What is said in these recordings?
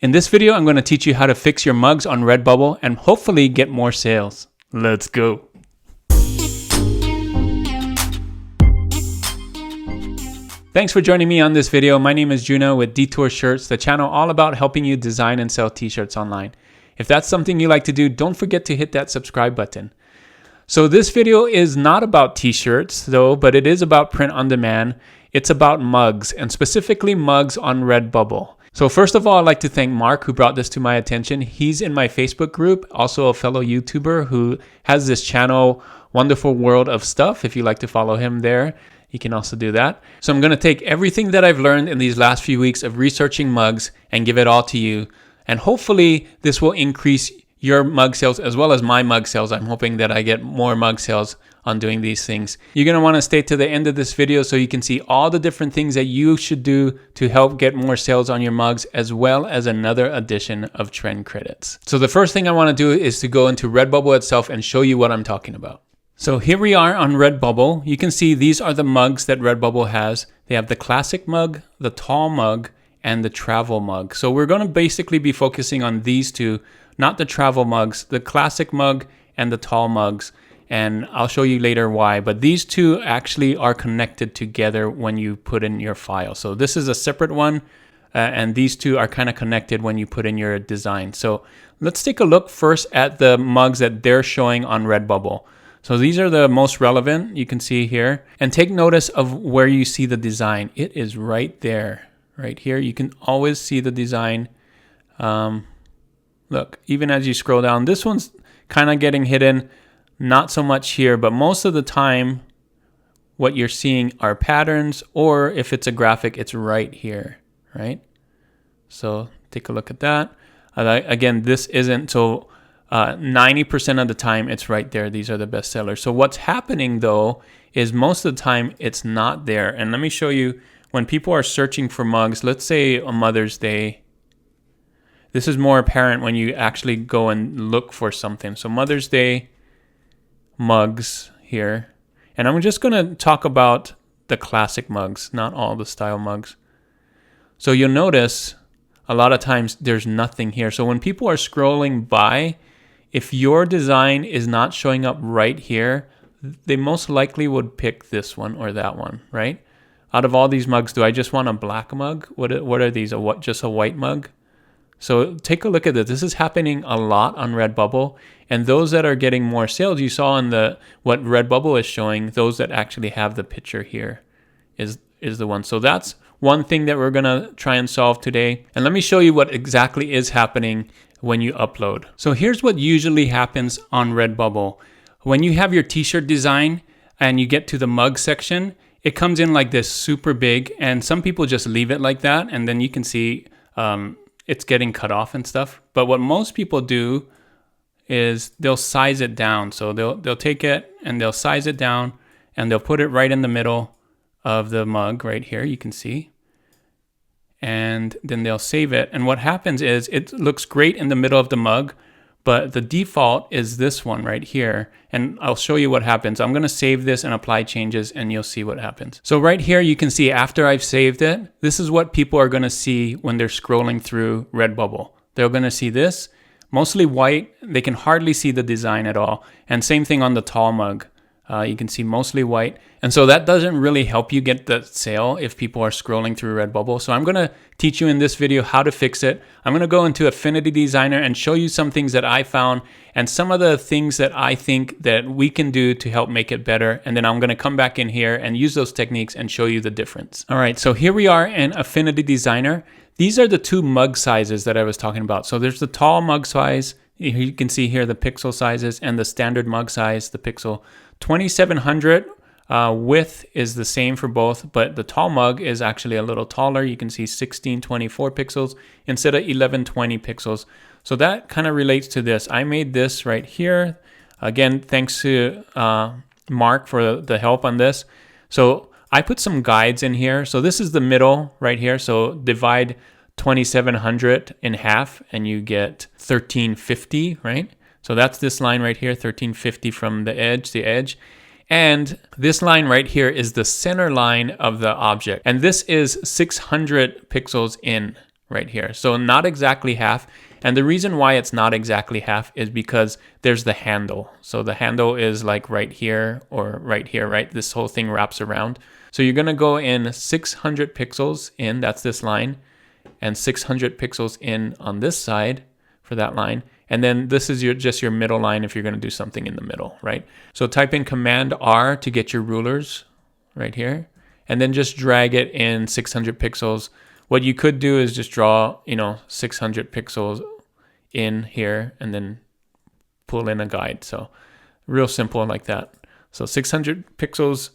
In this video, I'm going to teach you how to fix your mugs on RedBubble and hopefully get more sales. Let's go. Thanks for joining me on this video. My name is Juno with Detour Shirts, the channel all about helping you design and sell t-shirts online. If that's something you like to do, don't forget to hit that subscribe button. So this video is not about t-shirts though, but it is about print on demand. It's about mugs, and specifically mugs on RedBubble. So first of all, I'd like to thank Mark who brought this to my attention. He's in my Facebook group, also a fellow YouTuber who has this channel, Wonderful World of Stuff. If you like to follow him there, you can also do that. So I'm going to take everything that I've learned in these last few weeks of researching mugs and give it all to you. And hopefully this will increase your mug sales as well as my mug sales. I'm hoping that I get more mug sales on doing these things. You're going to want to stay to the end of this video so you can see all the different things that you should do to help get more sales on your mugs, as well as another addition of trend credits. So the first thing I want to do is to go into RedBubble itself and show you what I'm talking about. So here we are on RedBubble. You can see these are the mugs that RedBubble has. They have the classic mug, the tall mug, and the travel mug. So we're going to basically be focusing on these two, not the travel mugs, the classic mug and the tall mugs. And I'll show you later why, but these two actually are connected together when you put in your file. So this is a separate one, and these two are kind of connected when you put in your design. So let's take a look first at the mugs that they're showing on RedBubble. So these are the most relevant, you can see here. And take notice of where you see the design. It is right there, right here. You can always see the design. Look, even as you scroll down, this one's kind of getting hidden. Not so much here, but most of the time what you're seeing are patterns, or if it's a graphic, it's right here, right? So take a look at that. Again, this isn't, so 90% of the time it's right there. These are the best sellers. So what's happening though is most of the time it's not there. And let me show you, when people are searching for mugs, let's say on Mother's Day, this is more apparent when you actually go and look for something. So Mother's Day mugs here, and I'm just going to talk about the classic mugs, not all the style mugs. So you'll notice a lot of times there's nothing here. So when people are scrolling by, if your design is not showing up right here, they most likely would pick this one or that one, right? Out of all these mugs, do I just want a black mug? What are these? Just a white mug? So take a look at this. This is happening a lot on RedBubble, and those that are getting more sales, you saw in what RedBubble is showing, those that actually have the picture here is the one. So that's one thing that we're gonna try and solve today. And let me show you what exactly is happening when you upload. So here's what usually happens on RedBubble. When you have your t-shirt design and you get to the mug section, it comes in like this super big, and some people just leave it like that, and then you can see it's getting cut off and stuff. But what most people do is they'll size it down. So they'll take it and they'll size it down and they'll put it right in the middle of the mug right here, you can see. And then they'll save it. And what happens is it looks great in the middle of the mug, but the default is this one right here. And I'll show you what happens. I'm going to save this and apply changes, and you'll see what happens. So right here, you can see after I've saved it, this is what people are going to see when they're scrolling through RedBubble. They're going to see this, mostly white. They can hardly see the design at all. And same thing on the tall mug. You can see mostly white. And so that doesn't really help you get the sale if people are scrolling through RedBubble. So I'm going to teach you in this video how to fix it. I'm going to go into Affinity Designer and show you some things that I found and some of the things that I think that we can do to help make it better. And then I'm going to come back in here and use those techniques and show you the difference. All right, so here we are in Affinity Designer. These are the two mug sizes that I was talking about. So there's the tall mug size. You can see here the pixel sizes, and the standard mug size, the pixel. 2700 width is the same for both, but the tall mug is actually a little taller. You can see 1624 pixels instead of 1120 pixels. So that kind of relates to this. I made this right here. Again, thanks to Mark for the help on this. So I put some guides in here. So this is the middle right here. So divide 2700 in half and you get 1350, right? So that's this line right here, 1350 from the edge. And this line right here is the center line of the object. And this is 600 pixels in, right here. So not exactly half. And the reason why it's not exactly half is because there's the handle. So the handle is like right here or right here, right? This whole thing wraps around. So you're gonna go in 600 pixels in, that's this line, and 600 pixels in on this side for that line. And then this is just your middle line if you're gonna do something in the middle, right? So type in Command R to get your rulers right here, and then just drag it in 600 pixels. What you could do is just draw, 600 pixels in here and then pull in a guide. So real simple like that. So 600 pixels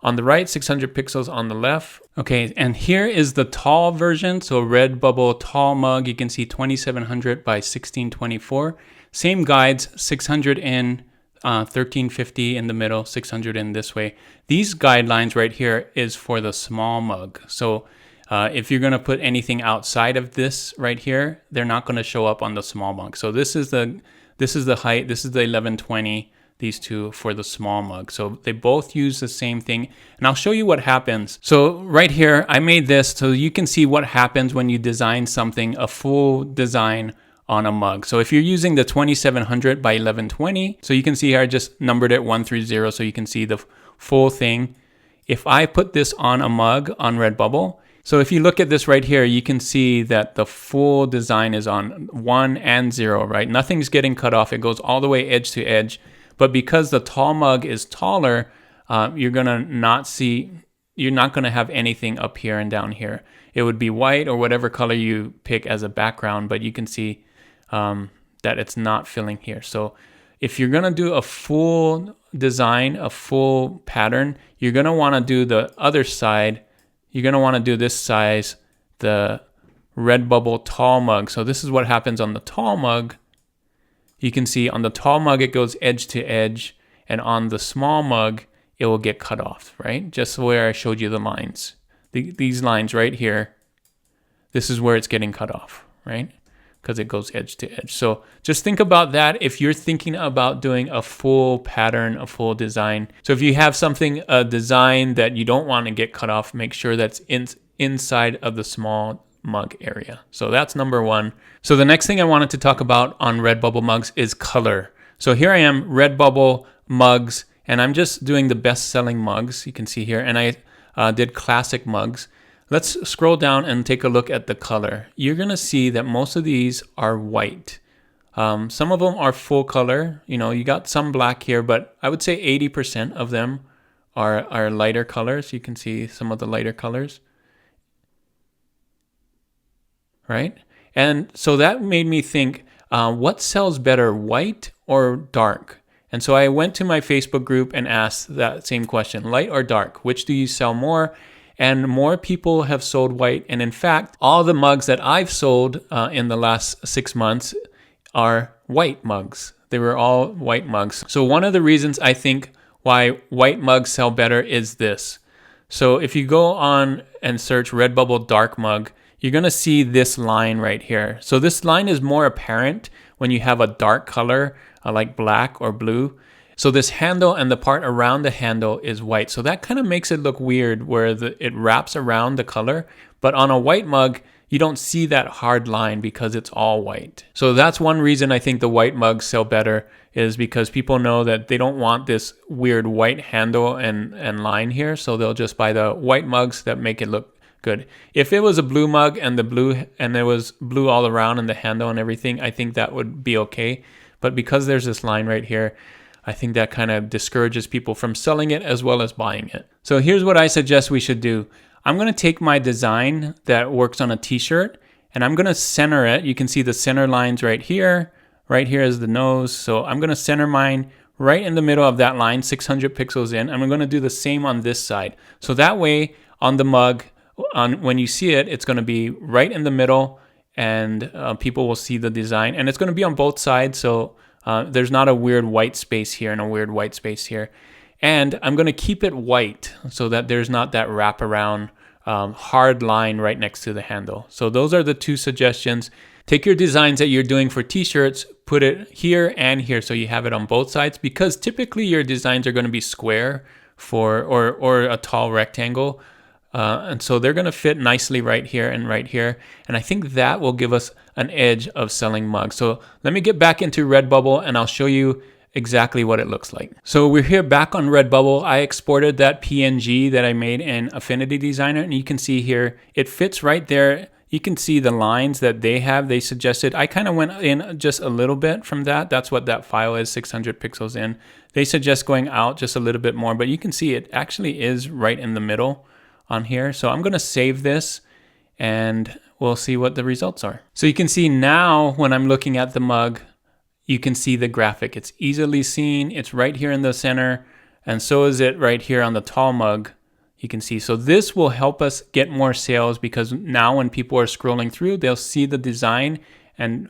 on the right, 600 pixels on the left. Okay, and here is the tall version. So RedBubble tall mug, you can see 2700 by 1624. Same guides, 600 in, 1350 in the middle, 600 in this way. These guidelines right here is for the small mug. So if you're gonna put anything outside of this right here, they're not gonna show up on the small mug. So this is the height, this is the 1120, these two for the small mug. So they both use the same thing. And I'll show you what happens. So right here, I made this so you can see what happens when you design something, a full design on a mug. So if you're using the 2700 by 1120, so you can see here I just numbered it 1 through 0 so you can see the full thing. If I put this on a mug on RedBubble, so if you look at this right here, you can see that the full design is on 1 and 0, right? Nothing's getting cut off. It goes all the way edge to edge. But because the tall mug is taller, you're not gonna have anything up here and down here. It would be white or whatever color you pick as a background, but you can see that it's not filling here. So if you're gonna do a full design, a full pattern, you're gonna wanna do the other side. You're gonna wanna do this size, the RedBubble tall mug. So this is what happens on the tall mug. You can see on the tall mug, it goes edge to edge, and on the small mug, it will get cut off, right? Just where I showed you the lines. These lines right here, this is where it's getting cut off, right? Because it goes edge to edge. So just think about that if you're thinking about doing a full pattern, a full design. So if you have a design that you don't want to get cut off, make sure that's inside of the small mug area. So that's number one. So the next thing I wanted to talk about on RedBubble mugs is color. So here I am, RedBubble mugs, and I'm just doing the best-selling mugs. You can see here, and I did classic mugs. Let's scroll down and take a look at the color. You're gonna see that most of these are white. Some of them are full color. You got some black here, but I would say 80% of them are lighter colors. You can see some of the lighter colors. Right? And so that made me think, what sells better, white or dark? And so I went to my Facebook group and asked that same question, light or dark, which do you sell more? And more people have sold white. And in fact, all the mugs that I've sold in the last 6 months are white mugs. They were all white mugs. So one of the reasons I think why white mugs sell better is this. So if you go on and search RedBubble dark mug, you're gonna see this line right here. So this line is more apparent when you have a dark color like black or blue. So this handle and the part around the handle is white. So that kind of makes it look weird where it wraps around the color. But on a white mug, you don't see that hard line because it's all white. So that's one reason I think the white mugs sell better, is because people know that they don't want this weird white handle and line here. So they'll just buy the white mugs that make it look good. If it was a blue mug and there was blue all around and the handle and everything, I think that would be okay. But because there's this line right here, I think that kind of discourages people from selling it as well as buying it. So here's what I suggest we should do. I'm going to take my design that works on a t-shirt and I'm going to center it. You can see the center lines right here. Right here is the nose. So I'm going to center mine right in the middle of that line, 600 pixels in. And I'm going to do the same on this side. So that way on the mug, when you see it, it's going to be right in the middle and people will see the design. And it's going to be on both sides. So there's not a weird white space here and a weird white space here. And I'm going to keep it white so that there's not that wraparound hard line right next to the handle. So those are the two suggestions. Take your designs that you're doing for t-shirts, put it here and here so you have it on both sides, because typically your designs are going to be square or a tall rectangle. And so they're going to fit nicely right here and right here. And I think that will give us an edge of selling mugs. So let me get back into RedBubble and I'll show you exactly what it looks like. So we're here back on RedBubble. I exported that PNG that I made in Affinity Designer, and you can see here, it fits right there. You can see the lines that they suggested. I kind of went in just a little bit from that. That's what that file is, 600 pixels in. They suggest going out just a little bit more, but you can see it actually is right in the middle on here. So I'm gonna save this and we'll see what the results are. So you can see now when I'm looking at the mug, you can see the graphic. It's easily seen. It's right here in the center. And so is it right here on the tall mug. You can see. So this will help us get more sales because now when people are scrolling through, they'll see the design and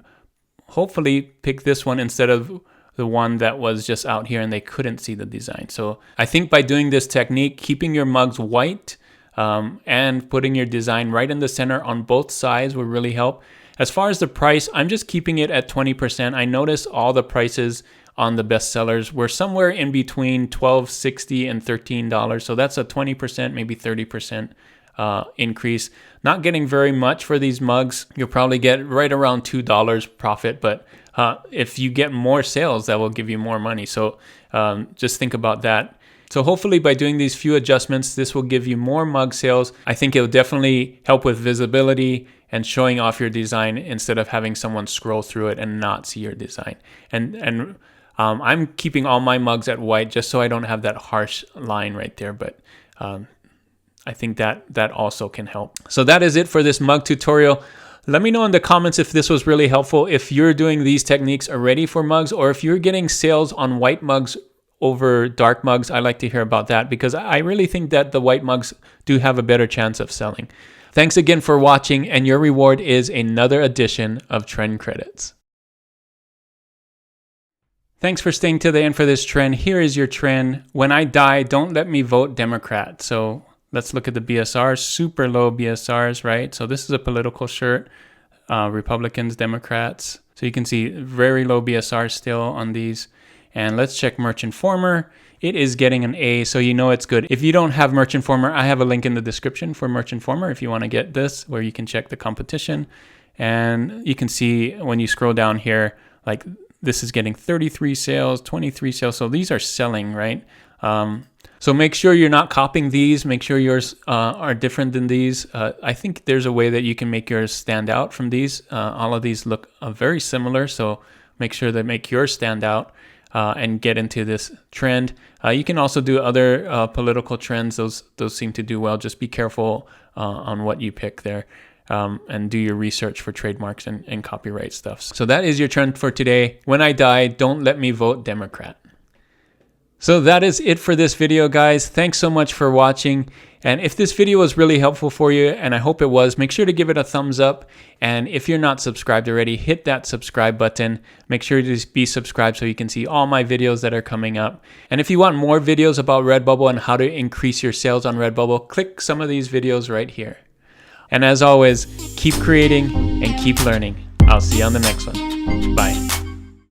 hopefully pick this one instead of the one that was just out here and they couldn't see the design. So I think by doing this technique, keeping your mugs white and putting your design right in the center on both sides will really help. As far as the price, I'm just keeping it at 20%. I noticed all the prices on the bestsellers were somewhere in between $12.60 and $13. So that's a 20%, maybe 30% increase. Not getting very much for these mugs. You'll probably get right around $2 profit, but if you get more sales, that will give you more money. So just think about that. So hopefully by doing these few adjustments, this will give you more mug sales. I think it'll definitely help with visibility and showing off your design instead of having someone scroll through it and not see your design. And I'm keeping all my mugs at white just so I don't have that harsh line right there. But I think that also can help. So that is it for this mug tutorial. Let me know in the comments if this was really helpful, if you're doing these techniques already for mugs, or if you're getting sales on white mugs over dark mugs. I like to hear about that because I really think that the white mugs do have a better chance of selling. Thanks again for watching, and your reward is another edition of Trend Credits. Thanks for staying to the end for this trend. Here is your trend. When I die, don't let me vote Democrat. So let's look at the BSRs, super low BSRs, right? So this is a political shirt, Republicans, Democrats. So you can see very low BSR still on these. And let's check Merch Informer. It is getting an A, so you know it's good. If you don't have Merch Informer, I have a link in the description for Merch Informer if you want to get this, where you can check the competition. And you can see when you scroll down here, like this is getting 33 sales, 23 sales. So these are selling, right? So make sure you're not copying these. Make sure yours are different than these. I think there's a way that you can make yours stand out from these. All of these look very similar, so make sure that make yours stand out. And get into this trend. You can also do other political trends. Those seem to do well. Just be careful on what you pick there and do your research for trademarks and copyright stuff. So that is your trend for today. When I die, don't let me vote Democrat. So that is it for this video, guys. Thanks so much for watching. And if this video was really helpful for you, and I hope it was, make sure to give it a thumbs up. And if you're not subscribed already, hit that subscribe button. Make sure to be subscribed so you can see all my videos that are coming up. And if you want more videos about RedBubble and how to increase your sales on RedBubble, click some of these videos right here. And as always, keep creating and keep learning. I'll see you on the next one. Bye.